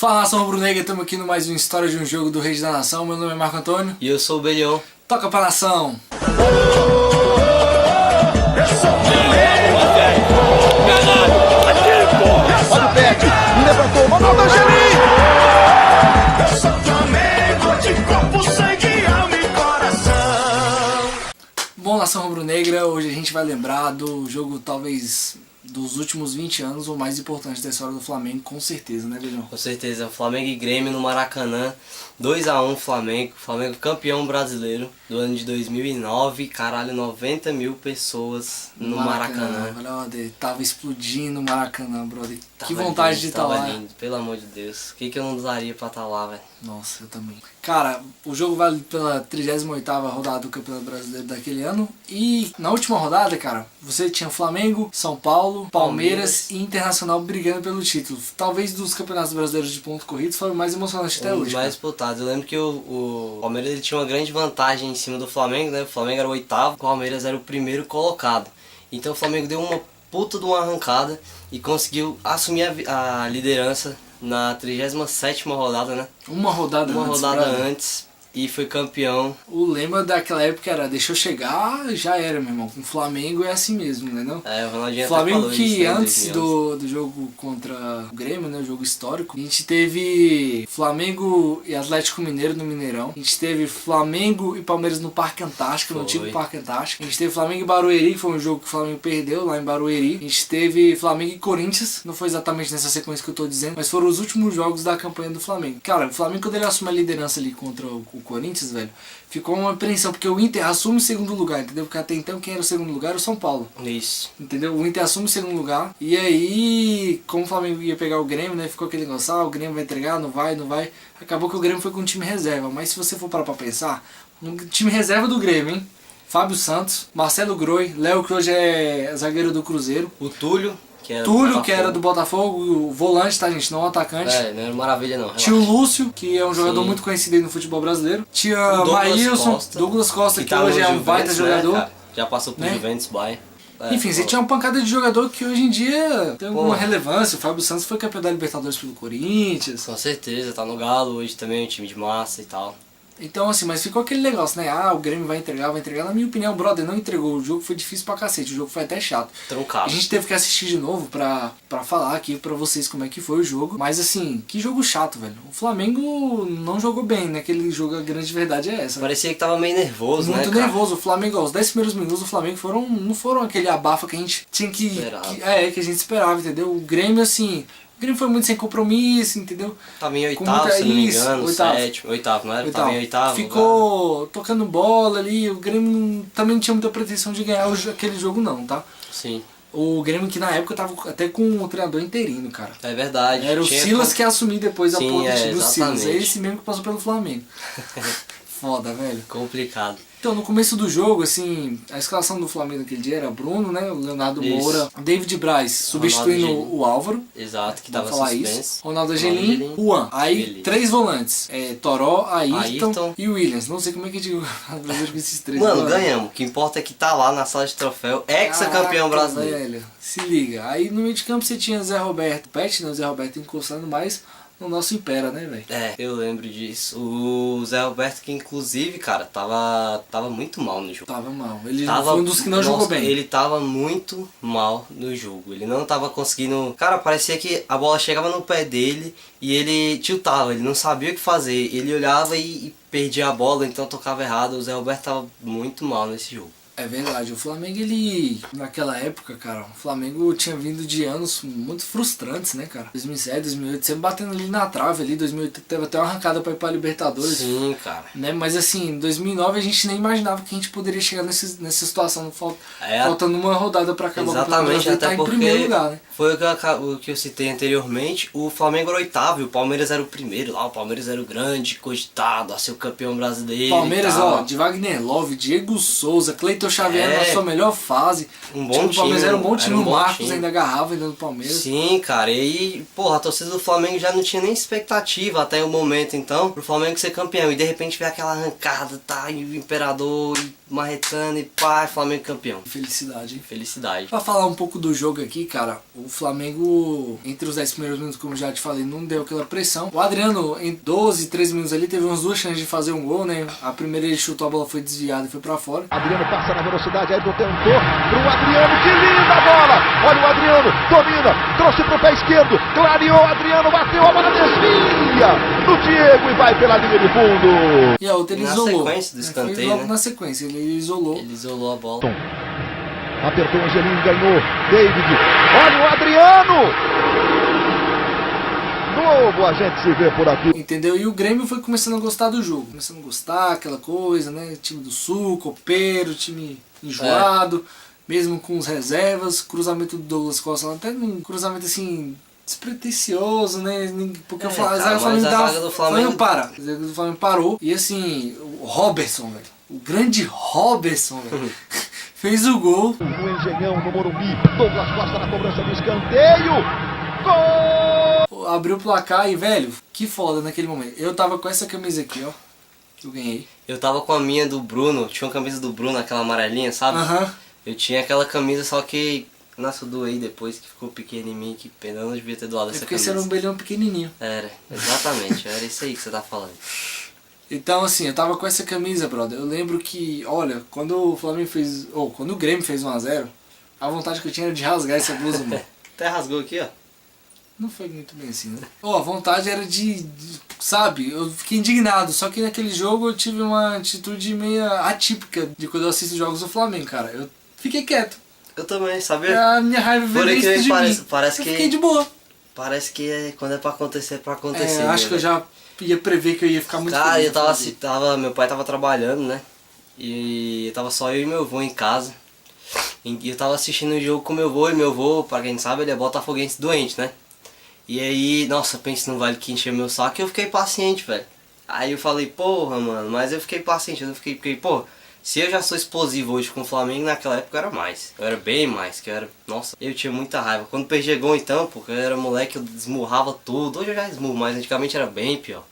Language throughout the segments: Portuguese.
Fala, nação rubro-negra, estamos aqui no mais uma história de um jogo do Reis da Nação. Meu nome é Marco Antônio. E eu sou o Belion. Toca pra nação! Olha o Pet, levantou, mandou o Angelim! Eu sou Flamengo de corpo, sangue, alma e coração. Bom, nação rubro-negra, hoje a gente vai lembrar do jogo talvez dos últimos 20 anos, o mais importante da história do Flamengo, com certeza, né, Belion? Com certeza, Flamengo e Grêmio no Maracanã, 2-1 Flamengo, Flamengo campeão brasileiro do ano de 2009, caralho, 90 mil pessoas no Maracanã. Brother, tava explodindo o Maracanã, brother. Que Tava vontade lindo, de estar tava lá. lindo, pelo amor de Deus, o que eu não daria pra estar lá, velho? Nossa, eu também. Cara, o jogo vale pela 38ª rodada do Campeonato Brasileiro daquele ano. E na última rodada, cara, você tinha Flamengo, São Paulo, Palmeiras e Internacional brigando pelo título. Talvez dos campeonatos brasileiros de pontos corridos foi o mais emocionante até Um dos hoje. mais disputados. Eu lembro que o Palmeiras ele tinha uma grande vantagem em cima do Flamengo, né? O Flamengo era o oitavo, o Palmeiras era o primeiro colocado. Então o Flamengo deu uma puta de uma arrancada e conseguiu assumir a liderança na 37ª rodada, né? Uma rodada brother. Antes e foi campeão. O lema daquela época era: deixa eu chegar, já era, meu irmão. Com o Flamengo é assim mesmo, entendeu? É, o Ronaldinho até Flamengo falou que isso, né, antes 2011. do jogo contra o Grêmio, né, o jogo histórico, a gente teve Flamengo e Atlético Mineiro no Mineirão. A gente teve Flamengo e Palmeiras no Parque Antártico, no antigo Parque Antártico. A gente teve Flamengo e Barueri, que foi um jogo que o Flamengo perdeu lá em Barueri. A gente teve Flamengo e Corinthians, não foi exatamente nessa sequência que eu tô dizendo, mas foram os últimos jogos da campanha do Flamengo. Cara, o Flamengo, quando ele assume a liderança ali contra o Corinthians, velho, ficou uma apreensão, porque o Inter assume o segundo lugar, entendeu? Porque até então quem era o segundo lugar era o São Paulo. Isso. Entendeu? O Inter assume o segundo lugar. E aí, como o Flamengo ia pegar o Grêmio, né? Ficou aquele negócio, o Grêmio vai entregar, não vai. Acabou que o Grêmio foi com o time reserva. Mas se você for parar pra pensar, no time reserva do Grêmio, hein? Fábio Santos, Marcelo Groi, Léo, que hoje é zagueiro do Cruzeiro. O Túlio, que era Que era do Botafogo, o volante, tá, gente? Não o atacante. É, não era maravilha não. Tinha o Lúcio, que é um jogador Sim. muito conhecido aí no futebol brasileiro. Tinha O Douglas Maílson, Costa, Douglas Costa, que tá hoje no é um baita Juventus, jogador. né, cara? Já passou por Né? Juventus, Bayern. Enfim, você tinha uma pancada de jogador que hoje em dia tem alguma relevância. O Fábio Santos foi campeão da Libertadores pelo Corinthians. Com certeza, tá no Galo hoje também, um time de massa e tal. Então assim, mas ficou aquele negócio, né? O Grêmio vai entregar. Na minha opinião, o brother não entregou. O jogo foi difícil pra cacete, o jogo foi até chato. Truncado. A gente teve que assistir de novo pra falar aqui pra vocês como é que foi o jogo. Mas assim, que jogo chato, velho. O Flamengo não jogou bem, né? Aquele jogo, a grande verdade é essa. Parecia que tava meio nervoso, Muito né, cara? nervoso. O Flamengo, aos 10 primeiros minutos do Flamengo não foram aquele abafa que a gente tinha que a gente esperava, entendeu? O Grêmio, assim, o Grêmio foi muito sem compromisso, entendeu? Tava em oitavo, se não me engano, oitavo, não era? Oitavo. Tava em oitavo. Ficou tocando bola ali, o Grêmio também não tinha muita pretensão de ganhar aquele jogo não, tá? Sim. O Grêmio que na época tava até com o treinador interino, cara. É verdade. Era o Silas que assumiu depois a Sim, porra do Silas. exatamente. É esse mesmo que passou pelo Flamengo. Foda, velho. Complicado. Então, no começo do jogo, assim, a escalação do Flamengo naquele dia era Bruno, né? O Leonardo Isso. Moura, David Braz substituindo o Álvaro. Exato, que Vamos tava falar suspenso. isso. Ronaldo Angelim, Juan. Aí, Beleza. 3 volantes. Toró, Ayrton Ayrton e Williams. Não sei como é que digo o brasileiro com esses 3. Mano, ganhamos. O que importa é que tá lá na sala de troféu, ex-campeão brasileiro. Velho, se liga. Aí no meio de campo você tinha Zé Roberto, Pet, né? O Zé Roberto encostando mais no nosso Impera, né, velho? É, eu lembro disso. O Zé Roberto, que inclusive, cara, tava muito mal no jogo. Tava mal. Ele foi um dos que não jogou bem. Ele tava muito mal no jogo. Ele não tava conseguindo... Cara, parecia que a bola chegava no pé dele e ele tiltava. Ele não sabia o que fazer. Ele olhava e perdia a bola, então tocava errado. O Zé Roberto tava muito mal nesse jogo. É verdade, o Flamengo, ele, naquela época, cara, o Flamengo tinha vindo de anos muito frustrantes, né, cara? 2007, 2008, sempre batendo ali na trave ali, 2008 teve até uma arrancada pra ir pra Libertadores. Sim, cara. Né? Mas assim, em 2009 a gente nem imaginava que a gente poderia chegar nessa situação, faltando uma rodada pra acabar exatamente, o até tá em porque primeiro lugar, né? foi o que eu citei anteriormente. O Flamengo era o oitavo e o Palmeiras era o primeiro lá. O Palmeiras era o grande, cogitado a ser o campeão brasileiro. Palmeiras, e tal. ó, de Wagner Love, Diego Souza, Cleiton Xavier na sua melhor fase. Um bom O Palmeiras time, era um bom time, o Marcos time. ainda agarrava ainda no Palmeiras. Sim, cara, e aí, porra, a torcida do Flamengo já não tinha nem expectativa até o momento, então, pro Flamengo ser campeão. E de repente veio aquela arrancada, tá, e o Imperador, e, marretando e pá, Flamengo campeão. Felicidade, hein? Felicidade. Pra falar um pouco do jogo aqui, cara, o Flamengo, entre os 10 primeiros minutos, como já te falei, não deu aquela pressão. O Adriano, em 12, 13 minutos ali, teve umas 2 chances de fazer um gol, né? A primeira ele chutou, a bola foi desviada e foi pra fora. Adriano passa na velocidade, Ayrton tentou pro Adriano, que linda bola! Olha o Adriano, domina, trouxe pro pé esquerdo, clareou, Adriano bateu, a bola desvia no Diego e vai pela linha de fundo. E a outra ele Na isolou. sequência do escanteio, Foi logo né? na sequência, ele isolou. Ele isolou a bola. Apertou o Angelim, ganhou, David, olha o Adriano! Novo a gente se vê por aqui. Entendeu? E o Grêmio foi começando a gostar do jogo. Começando a gostar, aquela coisa, né? Time do Sul, copeiro, time enjoado, mesmo com os reservas. Cruzamento do Douglas Costa, até um cruzamento assim, despretensioso, né? Porque o zaga do Flamengo para. A zaga do Flamengo parou. E assim, o Robertson, velho. O grande Robertson, velho. Fez o gol. No Engenhão, no Morumbi, Douglas Costa na cobrança do escanteio. Gol! Abriu o placar e, velho, que foda naquele momento. Eu tava com essa camisa aqui, ó. Que eu ganhei. Eu tava com a minha do Bruno, tinha uma camisa do Bruno, aquela amarelinha, sabe? Aham. Eu tinha aquela camisa, só que... Nossa, eu doei depois, que ficou pequeno em mim, que pena, eu não devia ter doado É essa porque você camisa. era um belhão pequenininho. Era, exatamente, era isso aí que você tá falando. Então, assim, eu tava com essa camisa, brother. Eu lembro que, olha, quando o Flamengo fez... Ou, quando o Grêmio fez 1x0, a vontade que eu tinha era de rasgar essa blusa, mano. Até rasgou aqui, ó. Não foi muito bem assim, né? A vontade era sabe, eu fiquei indignado. Só que naquele jogo eu tive uma atitude meio atípica de quando eu assisto jogos do Flamengo, cara. Eu fiquei quieto. Eu também, sabia? A minha raiva veio Por dentro que de parece, mim. parece Eu que... fiquei de boa. Parece que quando é pra acontecer, é pra acontecer. Acho que eu já ia prever que eu ia ficar muito Cara, feliz. eu tava, meu pai tava trabalhando, né? E tava só eu e meu avô em casa. E eu tava assistindo o jogo com meu avô, e meu avô, pra quem sabe, ele é botafoguense doente, né? E aí, nossa, pense no vale que encheu meu saco e eu fiquei paciente, velho. Aí eu falei, porra, mano, mas eu fiquei paciente, eu não fiquei, porque, pô, se eu já sou explosivo hoje com o Flamengo, naquela época eu era mais. Eu era bem mais, que eu era, nossa, eu tinha muita raiva. Quando perdi gol então, porque eu era moleque, eu esmurrava tudo. Hoje eu já esmurro, mas antigamente era bem pior.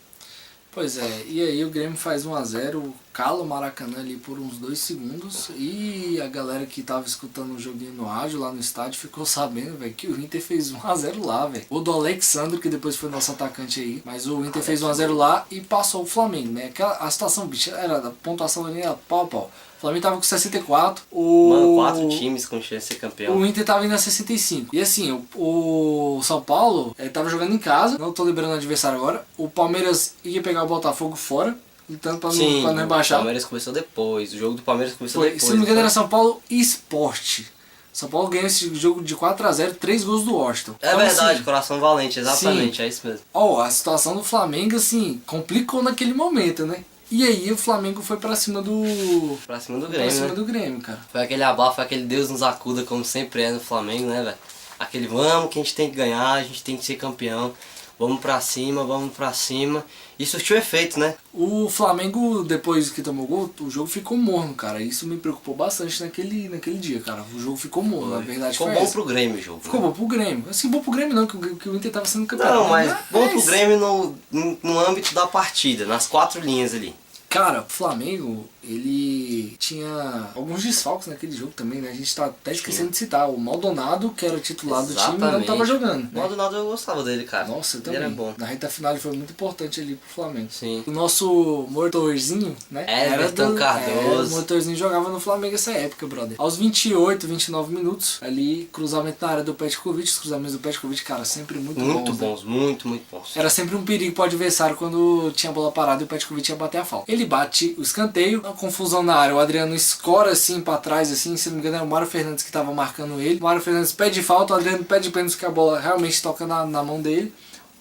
Pois é, e aí o Grêmio faz 1x0, cala o Maracanã ali por uns 2 segundos e a galera que tava escutando o joguinho no rádio lá no estádio ficou sabendo, velho, que o Inter fez 1x0 lá, velho. O do Alexandre, que depois foi nosso atacante aí, mas o Inter fez 1x0 lá e passou o Flamengo, né? A situação, bicho, era a pontuação ali, era pau a pau. O Flamengo tava com 64, Mano, 4 times com chance de ser campeão. o Inter tava indo a 65. E assim, o São Paulo tava jogando em casa, não tô lembrando o adversário agora. O Palmeiras ia pegar o Botafogo fora, lutando pra não rebaixar. O Palmeiras começou depois, o jogo do Palmeiras começou Foi, depois. se não me engano né? era São Paulo e Sport. São Paulo ganhou esse jogo de 4x0, 3 gols do Washington. É Então, verdade, assim, coração valente, exatamente, sim. é isso mesmo. ó, a situação do Flamengo, assim, complicou naquele momento, né? E aí o Flamengo foi pra cima do... Pra cima do Pra Grêmio, cima né? do Grêmio, cara. Foi aquele abafo, foi aquele Deus nos acuda, como sempre é no Flamengo, né, velho? Aquele vamos que a gente tem que ganhar, a gente tem que ser campeão. Vamos pra cima, vamos pra cima. E surtiu efeito, né? O Flamengo, depois que tomou gol, o jogo ficou morno, cara. Isso me preocupou bastante naquele dia, cara. O jogo ficou morno, na verdade Ficou foi bom essa. pro Grêmio o jogo. Ficou né? bom pro Grêmio. Assim, bom pro Grêmio não, que o Inter tava sendo campeão. Não, mas bom pro Grêmio no âmbito da partida, nas 4 linhas ali. Cara, o Flamengo, ele tinha alguns desfalques naquele jogo também, né? A gente tá até esquecendo de citar. O Maldonado, que era o titular do time, não tava jogando. O Maldonado eu gostava dele, cara. Nossa, eu Ele também. era bom. Na reta final ele foi muito importante ali pro Flamengo. Sim. O nosso motorzinho, né? Everton Cardoso. O motorzinho jogava no Flamengo essa época, brother. Aos 28, 29 minutos, ali, cruzamento na área do Petkovic. Os cruzamentos do Petkovic, cara, sempre muito Muito bons. bons, muito bons. Era sempre um perigo pro adversário quando tinha a bola parada e o Petkovic ia bater a falta. Ele bate o escanteio, uma confusão na área. O Adriano escora assim pra trás, assim, se não me engano era o Mário Fernandes que tava marcando ele. O Mário Fernandes pede falta, o Adriano pede pênalti que a bola realmente toca na mão dele.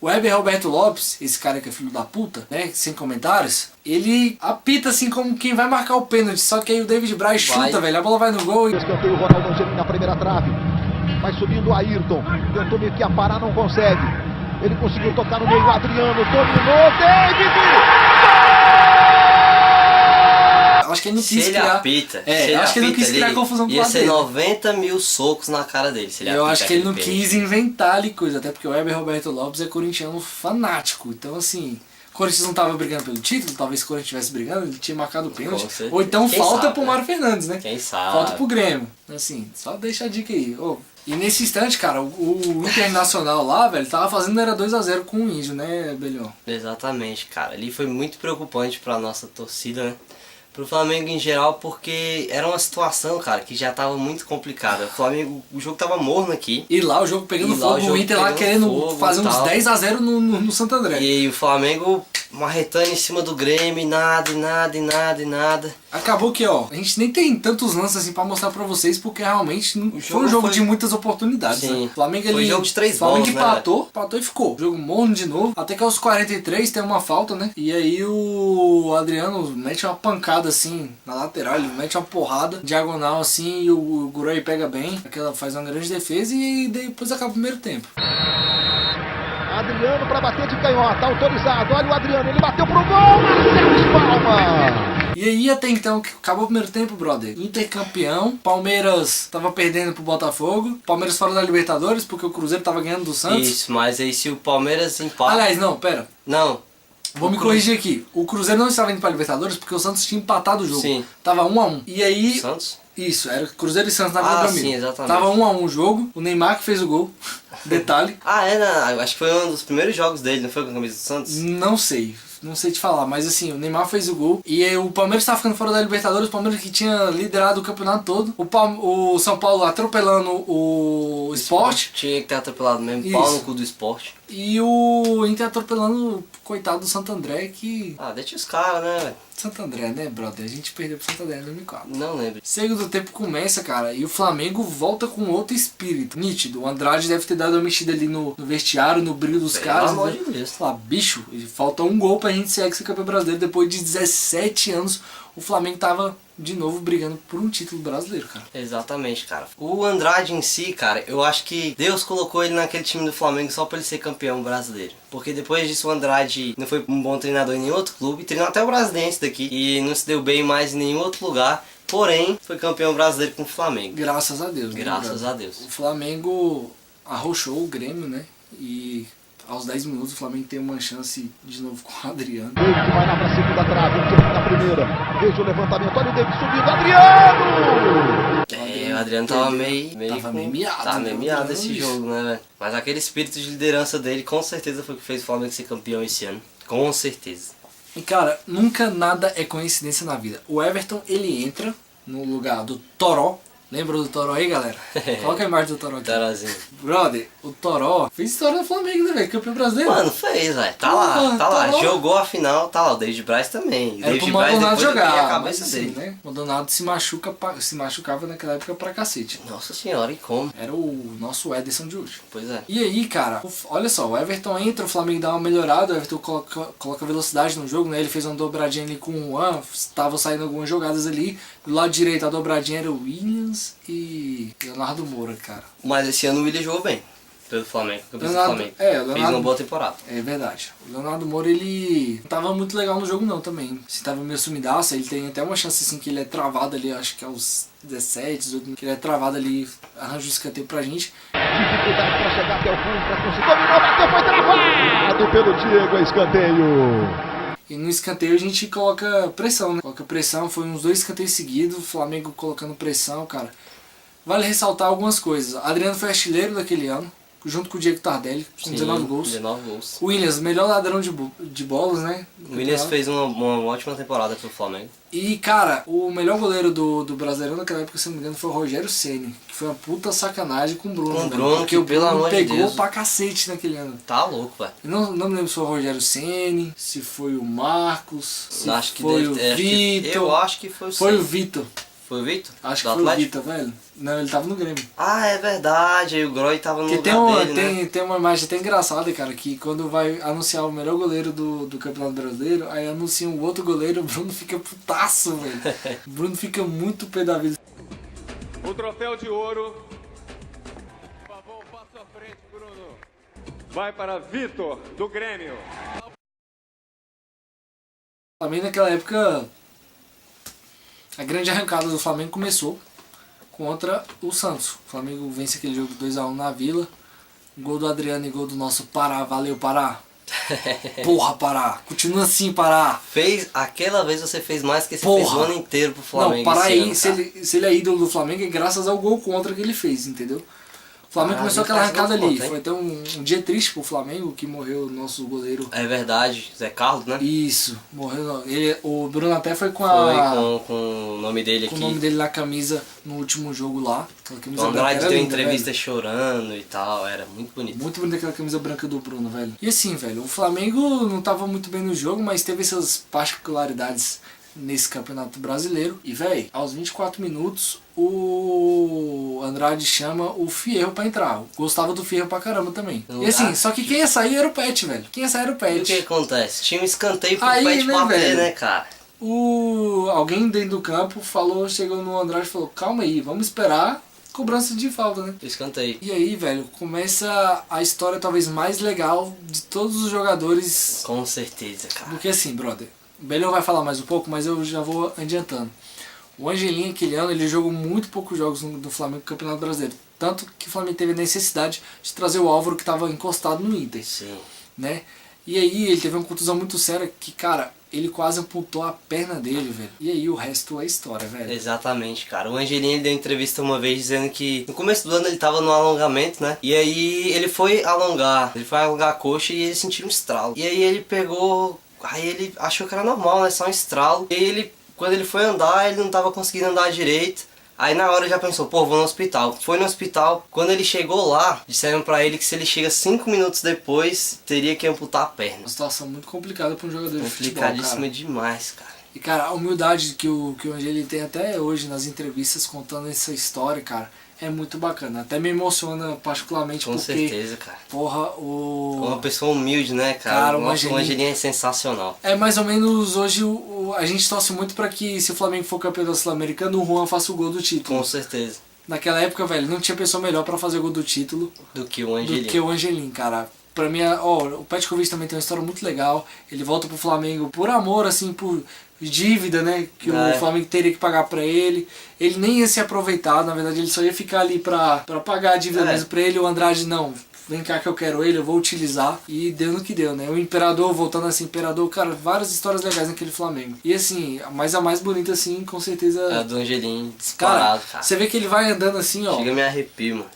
O Heber Roberto Lopes, esse cara que é filho da puta, né, sem comentários, ele apita assim como quem vai marcar o pênalti, só que aí o David Braz chuta, velho, a bola vai no gol e... Escanteio, Ronaldo Angelim na primeira trave. Vai subindo o Ayrton. Tentou meio que aparar, não consegue. Ele conseguiu tocar no meio, o Adriano dominou, David! Acho que ele não Se quis ele criar... apita, acho que ele não quis criar confusão com o ia ser Adriano. 90 mil socos na cara dele. Se ele Eu apita acho que ele não aquele quis pênalti. inventar ali coisa, até porque o Heber Roberto Lopes é corintiano fanático, então assim, Corinthians não tava brigando pelo título, talvez se o Corinthians estivesse brigando, ele tinha marcado o pênalti. certeza. Ou então Quem falta sabe, pro né? Mário Fernandes, né? Quem sabe? Falta pro Grêmio. Assim, só deixa a dica aí. Ô, e nesse instante, cara, o Internacional lá, velho, tava fazendo era 2-0 com o Índio, né, Belhão? Exatamente, cara. Ali foi muito preocupante pra nossa torcida, né? Pro Flamengo em geral, porque era uma situação, cara, que já tava muito complicada. O Flamengo, o jogo tava morno aqui. E lá o jogo pegando E lá o fogo, o jogo Inter lá pegando querendo fogo fazer e uns tal. 10-0 no Santo André. E o Flamengo marretando em cima do Grêmio, e nada. Acabou que, ó, a gente nem tem tantos lances assim pra mostrar pra vocês, porque realmente não foi jogo um jogo foi- de muitas oportunidades, Sim. né? O Flamengo Foi ali, jogo de 3 Flamengo bolas, né, empatou e ficou. Jogo morno de novo, até que aos 43 tem uma falta, né? E aí o Adriano mete uma pancada assim na lateral, ele mete uma porrada diagonal assim e o Guroi pega bem, aquela faz uma grande defesa e depois acaba o primeiro tempo. Adriano para bater de canhota, autorizado. Olha o Adriano, ele bateu pro gol. Marcelo Palma. E aí até então, que acabou o primeiro tempo, brother. Inter campeão, Palmeiras tava perdendo pro Botafogo, Palmeiras fora da Libertadores, porque o Cruzeiro tava ganhando do Santos. Isso, mas aí se o Palmeiras empata... Aliás, não, pera. Não. Vou me corrigir aqui. O Cruzeiro não estava indo pra Libertadores porque o Santos tinha empatado o jogo. Sim. Tava 1-1. E aí... Santos? Isso, era Cruzeiro e Santos na Vila Belmiro. sim, exatamente. Tava 1-1 o jogo, o Neymar que fez o gol. Detalhe. Acho que foi um dos primeiros jogos dele, não foi com a camisa do Santos? Não sei. Não sei te falar, mas assim, o Neymar fez o gol. E aí, o Palmeiras tava ficando fora da Libertadores. O Palmeiras que tinha liderado o campeonato todo. O São Paulo atropelando o Sport. Tinha que ter atropelado mesmo, Isso. pau no cu do Sport. E o Inter atropelando o coitado do Santo André, que... Deixa os caras, né, velho? Santo André, né, brother? A gente perdeu pro Santo André em 2004. Não lembro. Segundo tempo começa, cara, e o Flamengo volta com outro espírito. Nítido. O Andrade deve ter dado uma mexida ali no vestiário, no brilho dos Pelo caras. amor né? de Deus. Falar, bicho, falta um gol pra gente ser ex-campeão brasileiro. Depois de 17 anos, o Flamengo tava de novo brigando por um título brasileiro, cara. Exatamente, cara. O Andrade em si, cara, eu acho que Deus colocou ele naquele time do Flamengo só pra ele ser campeão brasileiro. Porque depois disso o Andrade não foi um bom treinador em nenhum outro clube, treinou até o Brasiliense daqui e não se deu bem mais em nenhum outro lugar. Porém, foi campeão brasileiro com o Flamengo. Graças a Deus. né, Graças brother? a Deus. O Flamengo arrochou o Grêmio, né? E aos 10 minutos o Flamengo tem uma chance de novo com o Adriano. David vai lá pra segunda trave, um tiro na primeira. Veja o levantamento, olha o David subindo. Adriano! O Adriano tava meio Tava meio miado, Tava né? meio miado Adriano, esse bicho. jogo, né, velho? Mas aquele espírito de liderança dele com certeza foi o que fez o Flamengo ser campeão esse ano. Com certeza. E cara, nunca nada é coincidência na vida. O Everton, ele entra no lugar do Toró. Lembra do Toró aí, galera? Coloca a imagem do Toró aqui. Tarazinho. Brother, o Toró fez história do Flamengo, né, velho? Campeão brasileiro. Mano, fez, velho. Tá Porra, lá. Toró. Jogou a final, tá lá. O David Braz também. O Era pro David Braz Maldonado depois eu peguei jogar, a mas cabeça assim, dele. né? O Maldonado se machucava naquela época pra cacete. Nossa senhora, e como? Era o nosso Ederson de hoje. Pois é. E aí, cara, olha só, o Everton entra, o Flamengo dá uma melhorada, o Everton coloca velocidade no jogo, né? Ele fez uma dobradinha ali com o Juan, estavam saindo algumas jogadas ali. Do lado direito a dobradinha era o Williams e Leonardo Moura, cara. Mas esse ano o Willian jogou bem. Pelo Flamengo. Campeão do Leonardo- Flamengo. é, o Fez Leonardo- uma boa temporada. É verdade. O Leonardo Moura, ele não tava muito legal no jogo não também. Se tava meio sumidaço, ele tem até uma chance assim que ele é travado ali, acho que aos 17, 18, que ele é travado ali, arranja o escanteio pra gente. Dificuldade para chegar até o fundo, para conseguir. Dominou, bateu, foi travado pelo Diego, é escanteio. E no escanteio a gente coloca pressão, né? Coloca pressão, foi uns 2 escanteios seguidos, o Flamengo colocando pressão, cara. Vale ressaltar algumas coisas. Adriano foi artilheiro daquele ano, junto com o Diego Tardelli, com 19 gols. 19 gols. Williams, melhor ladrão de bolas, né? O Williams fez uma ótima temporada pro Flamengo. E, cara, o melhor goleiro do Brasileirão naquela época, se não me engano, foi o Rogério Ceni, que foi uma puta sacanagem com o Bruno. Com o velho, Bruno, porque que, o pelo Bruno amor de pegou Deus. pra cacete naquele ano. Tá louco, velho. Eu não me lembro se foi o Rogério Ceni, se foi o Marcos, se Acho que foi deve o ter. Vitor. Eu acho que foi o Foi o Ceni. Vitor. Foi o Vitor? Acho Do que foi o Atlético? Vitor, velho. Não, ele tava no Grêmio. Ah, é verdade. Aí o Groy tava no Porque lugar dele, né? tem uma imagem até engraçada, cara, que quando vai anunciar o melhor goleiro do Campeonato Brasileiro, aí anunciam o outro goleiro, o Bruno fica putaço, velho. O Bruno fica muito pé da vida. O troféu de ouro. Por favor, passo à frente, Bruno. Vai para Vitor, do Grêmio. Também naquela época, a grande arrancada do Flamengo começou contra o Santos. O Flamengo vence aquele jogo 2-1 na Vila. Gol do Adriano e gol do nosso Pará. Valeu, Pará. Porra, Pará. Continua assim, Pará. Aquela vez você fez mais que você Porra. fez o ano inteiro pro Flamengo. Não, Pará esse aí, ano, se ele é ídolo do Flamengo, é graças ao gol contra que ele fez, entendeu? O Flamengo começou aquela arrancada ali. Foi até um dia triste pro Flamengo, que morreu o nosso goleiro. É verdade, Zé Carlos, né? Isso, morreu. O Bruno até foi com com o nome dele com aqui. o nome dele na camisa no último jogo lá. Aquela camisa O Andrade deu linda, entrevista velho. chorando e tal, era muito bonito. Muito bonita aquela camisa branca do Bruno, velho. E assim, velho, o Flamengo não tava muito bem no jogo, mas teve essas particularidades nesse campeonato brasileiro. E, velho, aos 24 minutos, o Andrade chama o Fierro pra entrar. Gostava do Fierro pra caramba também. E assim, só que quem ia sair era o Pet, velho. Quem ia sair era o E o Pet. que acontece? Tinha um escanteio pro Aí, Pet né, bater, velho? né, cara? Alguém dentro do campo chegou no Andrade e falou, calma aí, vamos esperar cobrança de falta, né? Escanteio. E aí, velho, começa a história talvez mais legal de todos os jogadores. Com certeza, cara. Porque assim, brother, o Belhão vai falar mais um pouco, mas eu já vou adiantando. O Angelim, aquele ano, ele jogou muito poucos jogos do Flamengo no Campeonato Brasileiro. Tanto que o Flamengo teve a necessidade de trazer o Álvaro, que estava encostado no Inter. Sim. Né? E aí ele teve uma contusão muito séria que, cara, ele quase amputou a perna dele, velho. E aí o resto é história, velho. Exatamente, cara. O Angelim ele deu entrevista uma vez dizendo que no começo do ano ele tava no alongamento, né? E aí ele foi alongar a coxa e ele sentiu um estralo. E aí ele pegou... Aí ele achou que era normal, né? Só um estralo. E ele, quando ele foi andar, ele não tava conseguindo andar direito. Aí na hora já pensou, pô, vou no hospital. Foi no hospital. Quando ele chegou lá, disseram pra ele que se ele chega 5 minutos depois, teria que amputar a perna. Uma situação muito complicada para um jogador de futebol, Complicadíssima cara. demais, cara. E, cara, a humildade que o Angelim tem até hoje nas entrevistas contando essa história, cara, é muito bacana. Até me emociona particularmente Com porque... certeza, cara. Porra, Uma pessoa humilde, né, cara? Cara, Nossa, o Angelim é sensacional. É mais ou menos hoje a gente torce muito pra que se o Flamengo for campeão da Sul-Americana, o Juan faça o gol do título. Com certeza. Naquela época, velho, não tinha pessoa melhor pra fazer o gol do título Do que o Angelim. do que o Angelim, cara. Pra mim, o Petkovic também tem uma história muito legal. Ele volta pro Flamengo por amor, assim, por dívida, né? Que o Flamengo teria que pagar pra ele. Ele nem ia se aproveitar, na verdade, ele só ia ficar ali pra pagar a dívida mesmo pra ele. O Andrade, não, vem cá que eu quero ele, eu vou utilizar. E deu no que deu, né? O Imperador, voltando assim, Imperador, cara, várias histórias legais naquele Flamengo. E assim, mas a mais bonita, assim, com certeza... É a do Angelim disparado, cara. Você vê que ele vai andando assim, ó. Chega a me arrepio, mano.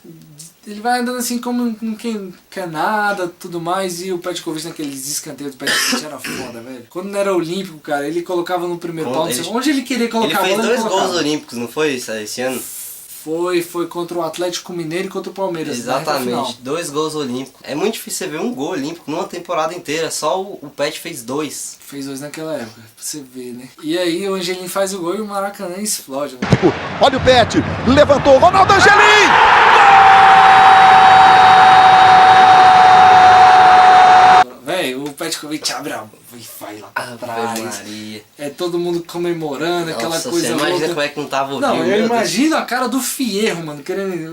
Ele vai andando assim como quem quer nada, tudo mais, e o Petkovic naqueles escanteios do Petkovic era foda, velho. Quando não era olímpico, cara, ele colocava no primeiro pau, onde ele queria colocar ele a bola, fez 2 gols olímpicos, não foi isso esse ano? Foi contra o Atlético Mineiro e contra o Palmeiras. Exatamente, 2 gols olímpicos. É muito difícil você ver um gol olímpico numa temporada inteira, só o Pet fez 2. Fez 2 naquela época, pra você ver, né? E aí o Angelim faz o gol e o Maracanã explode, velho. Olha o Pet, levantou, Ronaldo Angelim! Velho, o Petkovic abre a e vai lá pra trás. Maria. É todo mundo comemorando, aquela Nossa, coisa você imagina louca. como é que não tava ouvindo. Não, eu imagino a cara do Fierro, mano.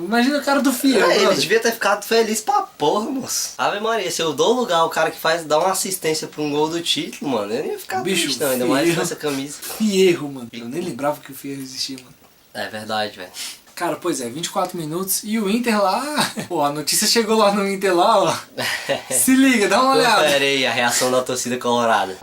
Imagina a cara do Fierro, ele brother. devia ter ficado feliz pra porra, moço. Ave Maria, se eu dou lugar ao cara que dá uma assistência pra um gol do título, mano, eu não ia ficar Bicho, triste, não, ainda mais com essa camisa. Fierro, mano. Eu nem lembrava que o Fierro existia, mano. É verdade, velho. Cara, pois é, 24 minutos e o Inter lá... Pô, a notícia chegou lá no Inter lá, ó. Se liga, dá uma olhada. Confere aí a reação da torcida colorada.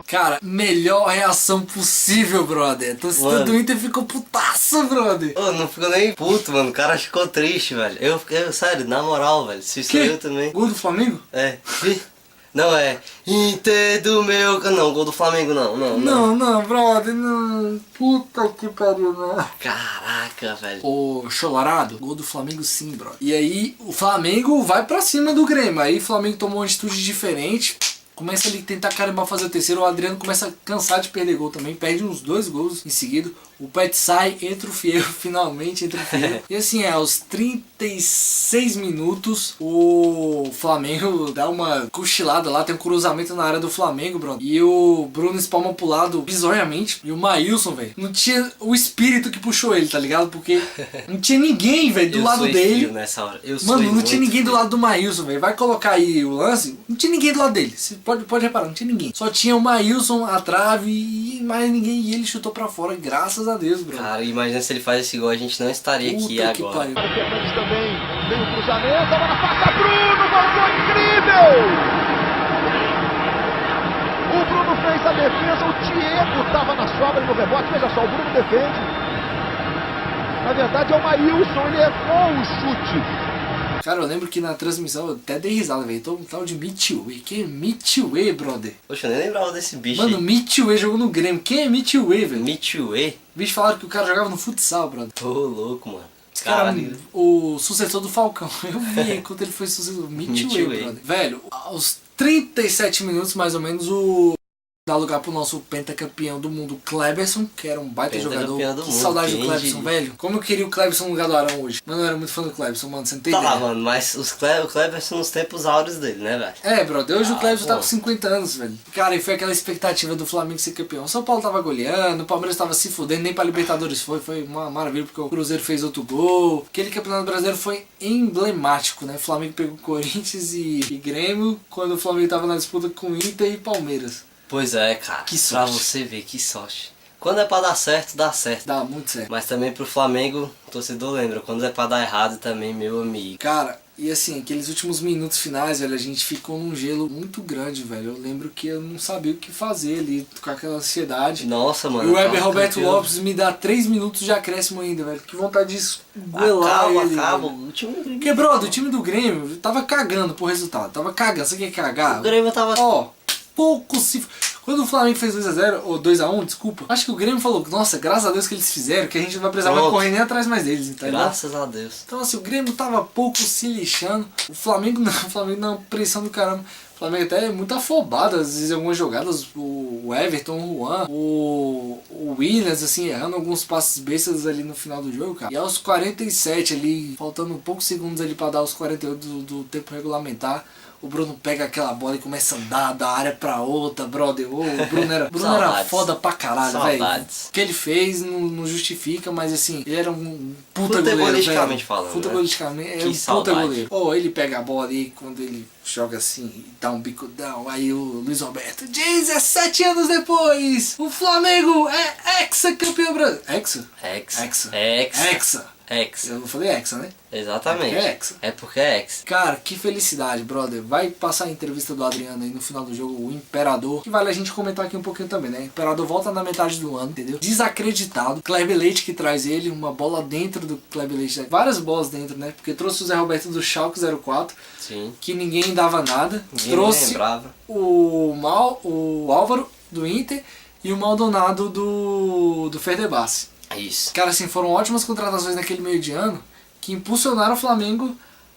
Cara, melhor reação possível, brother. A torcida do Inter ficou putaça, brother. Ô, não ficou nem puto, mano. O cara ficou triste, velho. Eu sério, na moral, velho. Se isso eu também. Gol do Flamengo? É. Não é. Inter do meu... Não, gol do Flamengo não. Não, brother, não. Puta que pariu, não. Caraca, velho. Ô, Cholarado, gol do Flamengo sim, brother. E aí, o Flamengo vai pra cima do Grêmio. Aí o Flamengo tomou uma atitude diferente. Começa ali a tentar carimbar fazer o terceiro. O Adriano começa a cansar de perder gol também. Perde uns 2 gols em seguida. O Pet sai, entra o Fierro, finalmente entra o Fierro. E assim, aos 36 minutos, o Flamengo dá uma cochilada lá. Tem um cruzamento na área do Flamengo, Bruno. E o Bruno espalma pro lado bizonhamente. E o Maílson, velho, não tinha o espírito que puxou ele, tá ligado? Porque não tinha ninguém, velho, do lado dele. Nessa hora. Mano, não tinha ninguém do lado do Maílson, velho. Vai colocar aí o lance, não tinha ninguém do lado dele. Você pode reparar, não tinha ninguém. Só tinha o Maílson, a trave e mais ninguém. E ele chutou pra fora, graças a Deus, bro. Cara, imagina se ele faz esse gol, a gente não estaria aqui Puta que agora. pariu. Fernandes também, vem o cruzamento, a bola passa Bruno, gol incrível! O Bruno fez a defesa, o Diego estava na sobra no rebote, veja só, o Bruno defende. Na verdade é o Maílson, ele errou o chute. Cara, eu lembro que na transmissão eu até dei risada, velho. Todo um tal de Mitchue. Quem é Mitchue, brother? Poxa, eu nem lembrava desse bicho Mano, aí. Mitchue jogou no Grêmio. Quem é Mitchue, velho? Mitchue? Bicho falaram que o cara jogava no futsal, brother. Ô, louco, mano. Esse cara, Caralho. o sucessor do Falcão. Eu vi enquanto ele foi sucessor. Mitchue, Mitchue. brother. Velho, aos 37 minutos mais ou menos, o dá lugar pro nosso pentacampeão do mundo, Kleberson, que era um baita jogador. Do Que mundo, saudade do quem Kleberson, diria? velho. Como eu queria o Kleberson no lugar do Arão hoje. Mano, eu era muito fã do Kleberson, mano, você não tem Tá, ideia. mano, mas o Kleberson nos tempos áureos dele, né, velho? É, brother, hoje o Kleberson tá pô. com 50 anos, velho. Cara, e foi aquela expectativa do Flamengo ser campeão. O São Paulo tava goleando, o Palmeiras tava se fudendo, nem pra Libertadores foi uma maravilha, porque o Cruzeiro fez outro gol. Aquele campeonato brasileiro foi emblemático, né? O Flamengo pegou Corinthians e Grêmio, quando o Flamengo tava na disputa com Inter e Palmeiras. Pois é, cara. Que Pra sorte. você ver, que sorte. Quando é pra dar certo, dá certo. Dá muito certo. Mas também pro Flamengo, o torcedor lembra, quando é pra dar errado também, meu amigo. Cara, e assim, aqueles últimos minutos finais, velho, a gente ficou num gelo muito grande, velho. Eu lembro que eu não sabia o que fazer ali, com aquela ansiedade. Nossa, mano. E o Weber tava Roberto campeão. Lopes me dá 3 minutos de acréscimo ainda, velho. Que vontade de esgoelar Acaba, ele. acaba. velho. O time do Grêmio. Porque, brother, o time do Grêmio tava cagando pro resultado. Tava cagando. Você quer cagar? O Grêmio tava... Ó, pouco se... Quando o Flamengo fez 2x0, ou 2x1, desculpa, acho que o Grêmio falou, nossa, graças a Deus que eles fizeram, que a gente não vai precisar mais Pronto. correr nem atrás mais deles, tá ligado? Graças a Deus. Então assim, o Grêmio tava pouco se lixando, o Flamengo não, o Flamengo dá uma pressão do caramba. O Flamengo até é muito afobado, às vezes em algumas jogadas, o Everton, o Juan, o Williams, assim, errando alguns passes bestas ali no final do jogo, cara. E aos 47 ali, faltando poucos segundos ali pra dar os 48 do tempo regulamentar, o Bruno pega aquela bola e começa a andar da área pra outra, brother. Ô, o Bruno era Saudades. foda pra caralho, velho. Saudades. O que ele fez não justifica, mas assim, ele era um puta goleiro, Futebolisticamente velho. falando, Futebolisticamente, é Que um puta saudade. goleiro. Ô, ele pega a bola ali, quando ele joga assim e dá um bicudão, aí o Luiz Roberto, 17 anos depois, o Flamengo é ex-campeão brasileiro. Hexa? Hexa. Hexa. Hexa. Eu não falei hexa, né? Exatamente. É porque é hexa. É porque é hexa. Cara, que felicidade, brother. Vai passar a entrevista do Adriano aí no final do jogo, o Imperador, que vale a gente comentar aqui um pouquinho também, né? O Imperador volta na metade do ano, entendeu? Desacreditado. Kleber Leite que traz ele, uma bola dentro do Kleber Leite, várias bolas dentro, né? Porque trouxe o Zé Roberto do Schalke 04, Sim. que ninguém dava nada. Ninguém Trouxe lembrava. o Álvaro do Inter e o Maldonado do Fenerbahçe. Isso. Cara, assim, foram ótimas contratações naquele meio de ano que impulsionaram o Flamengo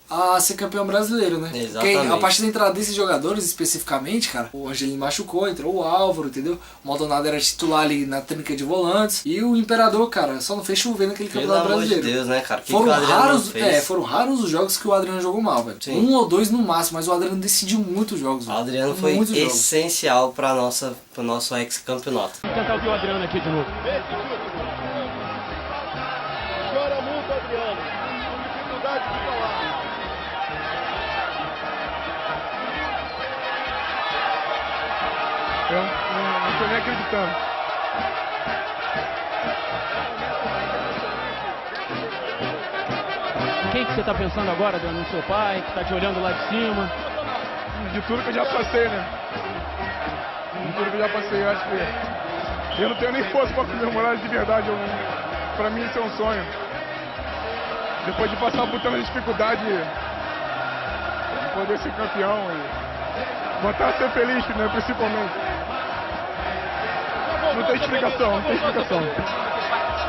a ser campeão brasileiro, né? Exatamente. Porque a partir da entrada desses jogadores especificamente, cara, o Angelino machucou, entrou o Álvaro, entendeu? O Maldonado era titular ali na trinca de volantes. E o Imperador, cara, só não fez chover naquele Pelo campeonato amor de brasileiro. Deus, né, cara? Que Foram o Adriano não raros, fez? foram raros os jogos que o Adriano jogou mal, velho. Sim. 1 ou 2 no máximo, mas o Adriano decidiu muitos jogos, O velho. Adriano foi Muitos jogos. essencial para pro nosso ex-campeonato. Vamos tentar ouvir o Adriano aqui de novo. Chora muito, Adriano. Com dificuldade de falar. Eu não tô nem acreditando. Quem que você tá pensando agora, Adriano? No seu pai, que tá te olhando lá de cima? De tudo que eu já passei, né? De tudo que eu já passei, eu acho que eu não tenho nem força pra comemorar de verdade. Pra mim isso é um sonho. Depois de passar por tanta dificuldade, de poder ser campeão e voltar a ser feliz, né? Principalmente. Não tem explicação, não tem explicação.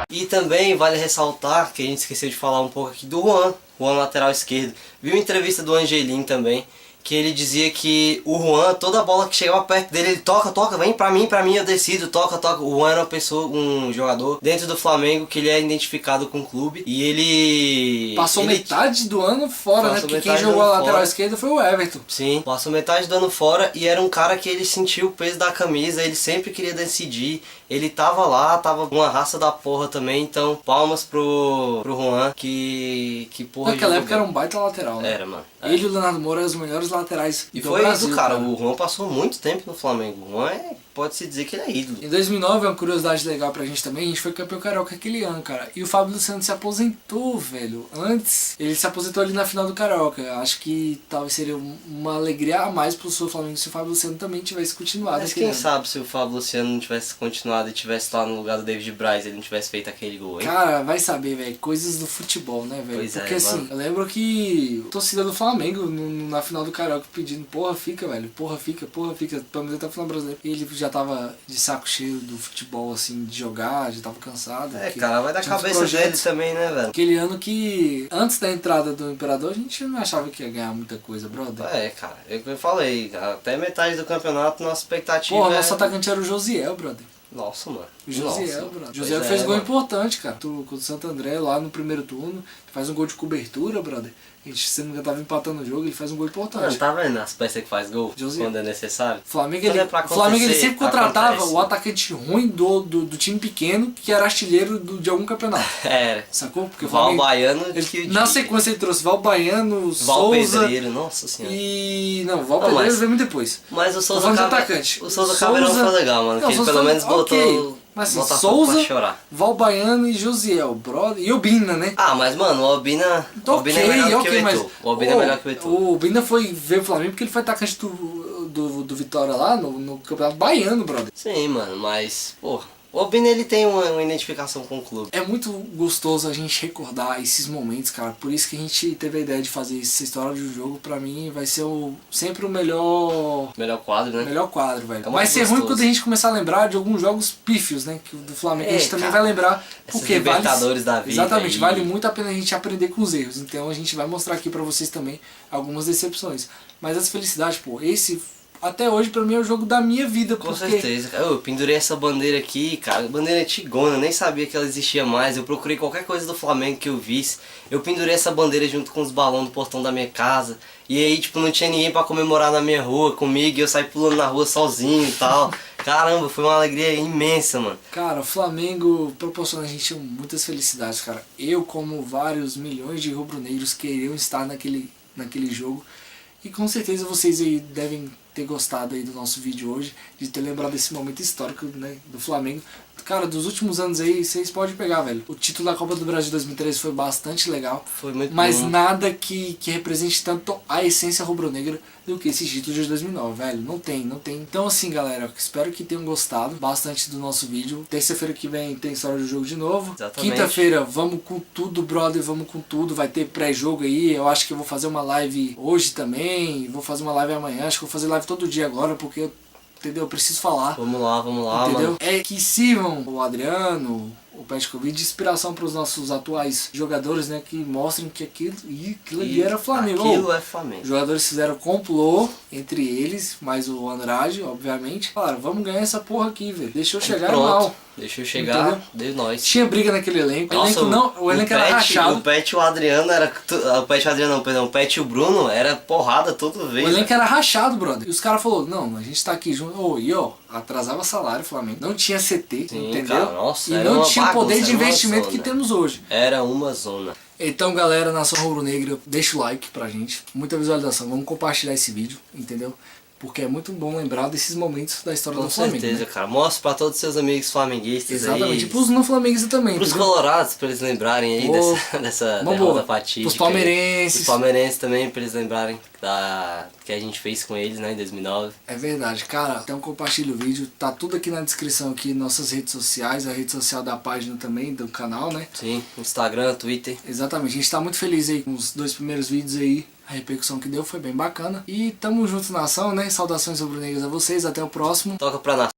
E também vale ressaltar que a gente esqueceu de falar um pouco aqui do Juan lateral esquerdo. Viu uma entrevista do Angelim também, que ele dizia que o Juan, toda bola que chegava perto dele, ele toca, vem pra mim, eu decido, toca. O Juan era uma pessoa, um jogador dentro do Flamengo que ele é identificado com o clube e ele... Passou metade do ano fora, né? Passou Porque quem metade do jogou a ano lateral fora. esquerda foi o Everton. Sim, passou metade do ano fora e era um cara que ele sentiu o peso da camisa, ele sempre queria decidir, ele tava lá, tava uma raça da porra também, então palmas pro Juan, que porra de Naquela época jogador. era um baita lateral, né? Era, mano. Ele e o Leonardo Moura eram os melhores laterais E do foi Brasil, isso, cara. O Juan passou muito tempo no Flamengo. O Juan é pode-se dizer que ele é ídolo. Em 2009, uma curiosidade legal pra gente também, a gente foi campeão carioca aquele ano, cara. E o Fábio Luciano se aposentou, velho. Antes, ele se aposentou ali na final do Carioca. Acho que talvez seria uma alegria a mais pro seu Flamengo se o Fábio Luciano também tivesse continuado. Mas quem sabe se o Fábio Luciano não tivesse continuado e tivesse lá no lugar do David Braz, ele não tivesse feito aquele gol, hein? Cara, vai saber, velho. Coisas do futebol, né, velho? Pois é, porque assim, mano. eu lembro que a torcida do Flamengo na final do Carioca pedindo, porra, fica, velho. Porra, fica. Pelo menos até o final brasileiro. E ele já tava de saco cheio do futebol, assim, de jogar, já tava cansado. É, cara, vai da tinha uns cabeça dele projetos. também, né, velho? Aquele ano que, antes da entrada do Imperador, a gente não achava que ia ganhar muita coisa, brother. É, cara, eu falei, até metade do campeonato, nossa expectativa Porra, é... nosso atacante era o Josiel, brother. Nossa, mano. O Josiel, Nossa. brother. Pois Josiel é, fez gol mano. importante, cara. Contra o Santo André, lá no primeiro turno. Faz um gol de cobertura, brother. A gente, se não me engano, tava empatando o jogo, ele faz um gol importante. Mano, tá vendo as peças que faz gol Josiel. quando é necessário? Flamengo, Quando ele, é pra o Flamengo ele acontecer, sempre contratava acontece. o atacante ruim do time pequeno, que era artilheiro de algum campeonato. Era. Sacou? Porque o Val Flamengo, Baiano ele, na sequência ele trouxe Val Baiano, Val Souza Pedreiro, nossa senhora. e... Não, Val Não, Pedreiro mas- veio muito depois. Mas o Tô Souza falando de Cabe- atacante. O Souza Caberão foi legal, mano. Não, que ele Souza pelo menos ok. botou... Mas assim, botar Souza, pra chorar. Val Baiano e Josiel, brother. E Obina, né? Ah, mas mano, o Obina é melhor que o Eto'o. O Obina é melhor que o Eto'o. O Obina veio pro Flamengo porque ele foi atacante do Vitória lá no Campeonato Baiano, brother. Sim, mano, mas, pô, o Obina ele tem uma identificação com o clube. É muito gostoso a gente recordar esses momentos, cara. Por isso que a gente teve a ideia de fazer essa história de um jogo. Pra mim vai ser sempre o melhor Melhor quadro, né? velho. É Vai muito ser ruim gostoso. quando a gente começar a lembrar de alguns jogos pífios, né? Que do Flamengo a gente também cara. vai lembrar. Essas Porque Libertadores da vida exatamente, aí. vale muito a pena a gente aprender com os erros. Então a gente vai mostrar aqui pra vocês também algumas decepções. Mas as felicidades, pô, esse até hoje pra mim é o jogo da minha vida. Com porque certeza, cara. Eu pendurei essa bandeira aqui, cara, bandeira antigona, nem sabia que ela existia mais. Eu procurei qualquer coisa do Flamengo que eu visse. Eu pendurei essa bandeira junto com os balões do portão da minha casa. E aí, tipo, não tinha ninguém pra comemorar na minha rua comigo. E eu saí pulando na rua sozinho e tal. Caramba, foi uma alegria imensa, mano. Cara, o Flamengo proporciona a gente muitas felicidades, cara. Eu, como vários milhões de rubro-negros, queriam estar naquele jogo. E com certeza vocês aí devem ter gostado aí do nosso vídeo hoje, de ter lembrado desse momento histórico, né, do Flamengo. Cara, dos últimos anos aí, vocês podem pegar, velho. O título da Copa do Brasil de 2013 foi bastante legal. Foi muito Mas bom. nada que represente tanto a essência rubro-negra do que esse título de 2009, velho. Não tem. Então assim, galera, espero que tenham gostado bastante do nosso vídeo. Terça-feira que vem tem história do jogo de novo. Exatamente. Quinta-feira, vamos com tudo, brother, vamos com tudo. Vai ter pré-jogo aí. Eu acho que eu vou fazer uma live hoje também. Vou fazer uma live amanhã. Acho que eu vou fazer live todo dia agora, porque entendeu? Eu preciso falar. Vamos lá, Entendeu? mano. É que sirvam o Adriano, o Petkovic, de inspiração para os nossos atuais jogadores, né? Que mostrem que aquilo ali era Flamengo. Aquilo é Flamengo. Os jogadores fizeram complô entre eles, mais o Andrade, obviamente. Falaram, vamos ganhar essa porra aqui, velho. Deixa eu chegar Pronto. mal. Deixa eu chegar, Entendeu? deu nós. Tinha briga naquele elenco. Nossa, O elenco era rachado. O Pet e o Adriano era. O Pet e o Adriano, não, perdão. O Pet e o Bruno era porrada toda vez. O elenco era rachado, brother. E os caras falaram, não, a gente tá aqui junto. E ó, atrasava salário, Flamengo. Não tinha CT, Sim, entendeu? cara, nossa, e era não uma tinha bagunça, poder de era uma investimento que zona. temos hoje. Era uma zona. Então, galera, Nação Rubro-Negra, deixa o like pra gente. Muita visualização. Vamos compartilhar esse vídeo, entendeu? Porque é muito bom lembrar desses momentos da história Com do Flamengo. certeza, Né? cara. Mostra pra todos os seus amigos flamenguistas Exatamente. aí. E pros não flamenguistas também. Pros entendeu? colorados, pra eles lembrarem aí Pô, dessa uma derrota boa. fatídica. Pros palmeirenses. Os palmeirenses também, pra eles lembrarem que a gente fez com eles, né, em 2009. É verdade, cara. Então compartilha o vídeo. Tá tudo aqui na descrição aqui, nossas redes sociais, a rede social da página também, do canal, né? Sim, Instagram, Twitter. Exatamente. A gente tá muito feliz aí com os 2 primeiros vídeos aí. A repercussão que deu foi bem bacana. E tamo junto na ação, né? Saudações rubro-negras a vocês. Até o próximo. Toca pra nação.